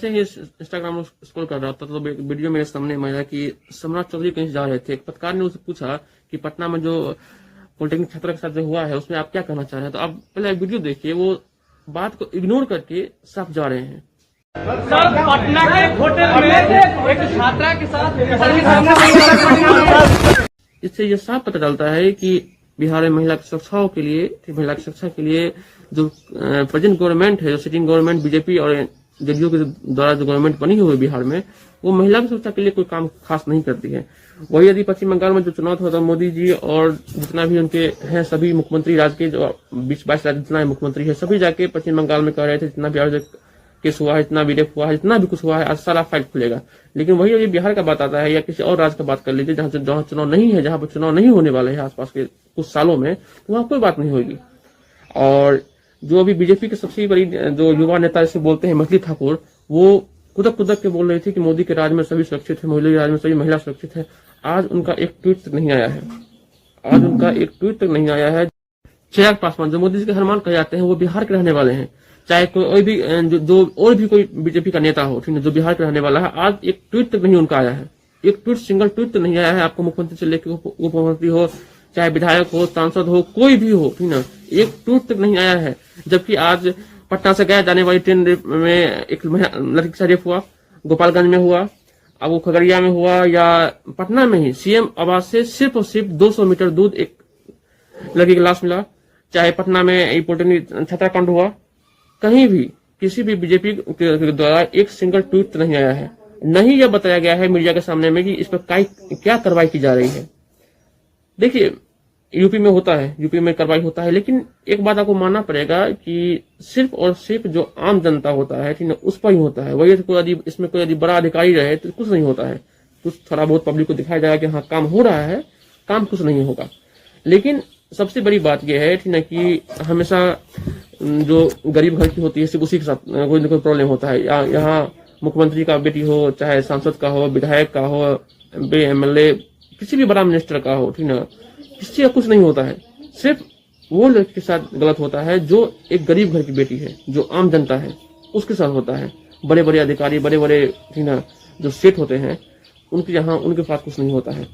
से ही Instagram scroll कर रहा था तो वीडियो मेरे सामने महिला की सम्राट चौधरी कहीं जा रहे थे। एक पत्रकार ने उससे पूछा कि पटना में जो पॉलिटेक्निक छात्रा के साथ जो हुआ है उसमें आप क्या कहना चाह रहे हैं। तो आप पहले वीडियो देखिए, वो बात को इग्नोर करके साफ जा रहे हैं। सर, पटना के होटल में एक छात्रा के साथ इससे ये साफ पता चलता है कि बिहार में महिला की सुरक्षा के लिए जो प्रेजेंट गवर्नमेंट है, जो सिटिंग गवर्नमेंट बीजेपी और जेडीयू के द्वारा जो गवर्नमेंट बनी हुई है बिहार में, वो महिला की सुरक्षा के लिए कोई काम खास नहीं करती है। वही यदि पश्चिम बंगाल में जो चुनाव हुआ था, मोदी जी और जितना भी उनके हैं सभी मुख्यमंत्री, राज्य के जो 20-22 राज्य जितना मुख्यमंत्री है, सभी जाके पश्चिम बंगाल में कह रहे थे जितना भी केस हुआ है, जितना भी रेप हुआ है, जितना भी कुछ हुआ है, आज सारा फाइट खुलेगा। लेकिन वही यदि बिहार का बात आता है या किसी और राज्य का बात कर लीजिए जहाँ चुनाव नहीं है, जहाँ पर चुनाव नहीं होने वाले हैं आसपास के कुछ सालों में, तो वहाँ कोई बात नहीं होगी। और जो अभी बीजेपी की सबसे बड़ी जो युवा नेता जैसे बोलते हैं मछली ठाकुर, वो कुदक के बोल रही थी कि मोदी के राज में सभी सुरक्षित है, मोदी के राज में सभी महिला सुरक्षित है। आज उनका एक ट्वीट तक नहीं आया है। चिराग पासवान जो मोदी जी के हनुमान कहे जाते हैं, वो बिहार के रहने वाले हैं। चाहे कोई भी जो और भी कोई बीजेपी का नेता हो, ठीक है, जो बिहार का रहने वाला है, आज एक ट्वीट तक नहीं उनका आया है। एक ट्वीट, सिंगल ट्वीट तो नहीं आया है। आपको मुख्यमंत्री से लेकर उप मुख्यमंत्री हो, चाहे विधायक हो, सांसद हो, कोई भी हो, ठीक ना, एक ट्वीट तक नहीं आया है। जबकि आज पटना से गया जाने वाली ट्रेन में एक लड़की का रेप हुआ, गोपालगंज में हुआ, अब वो खगड़िया में हुआ, या पटना में ही सीएम आवास से सिर्फ और सिर्फ 200 मीटर दूर एक लड़की की लाश मिला। चाहे पटना में पॉलिटेक्निक छात्राकांड हुआ, कहीं भी किसी भी बीजेपी के द्वारा एक सिंगल ट्वीट नहीं आया है। नहीं यह बताया गया है मीडिया के सामने में कि इस पर क्या कार्रवाई की जा रही है। देखिए, यूपी में होता है, यूपी में कार्रवाई होता है, लेकिन एक बात आपको मानना पड़ेगा कि सिर्फ और सिर्फ जो आम जनता होता है, ठीक है, उस पर ही होता है। वही इसमें कोई यदि बड़ा अधिकारी रहे तो कुछ नहीं होता है। कुछ थोड़ा बहुत पब्लिक को दिखाया जाएगा कि हाँ काम हो रहा है, काम कुछ नहीं होगा। लेकिन सबसे बड़ी बात यह है, ठीक है, कि हमेशा जो गरीब घर की होती है सिर्फ उसी के साथ कोई न कोई प्रॉब्लम होता है। यहाँ मुख्यमंत्री का बेटी हो, चाहे सांसद का हो, विधायक का हो, एमएलए, किसी भी बड़ा मिनिस्टर का हो, ठीक ना, किसी का कुछ नहीं होता है। सिर्फ वो लड़की के साथ गलत होता है जो एक गरीब घर की बेटी है, जो आम जनता है, उसके साथ होता है। बड़े बड़े अधिकारी, बड़े बड़े, ठीक ना, जो सेठ होते हैं, उनके पास कुछ नहीं होता है।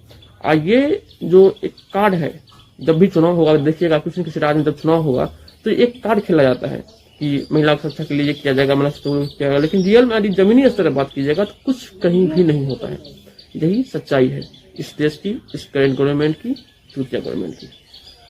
ये जो एक कार्ड है, जब भी चुनाव होगा, देखिएगा किसी न किसी राज्य में जब चुनाव होगा तो एक कार्ड खेला जाता है कि महिला की सुरक्षा के लिए ये किया जाएगा, महिला सुरक्षा किया जाएगा। लेकिन रियल में यदि जमीनी स्तर पर बात कीजिएगा तो कुछ कहीं भी नहीं होता है। यही सच्चाई है इस देश की, इस करेंट गवर्नमेंट की, चूतिया गवर्नमेंट की।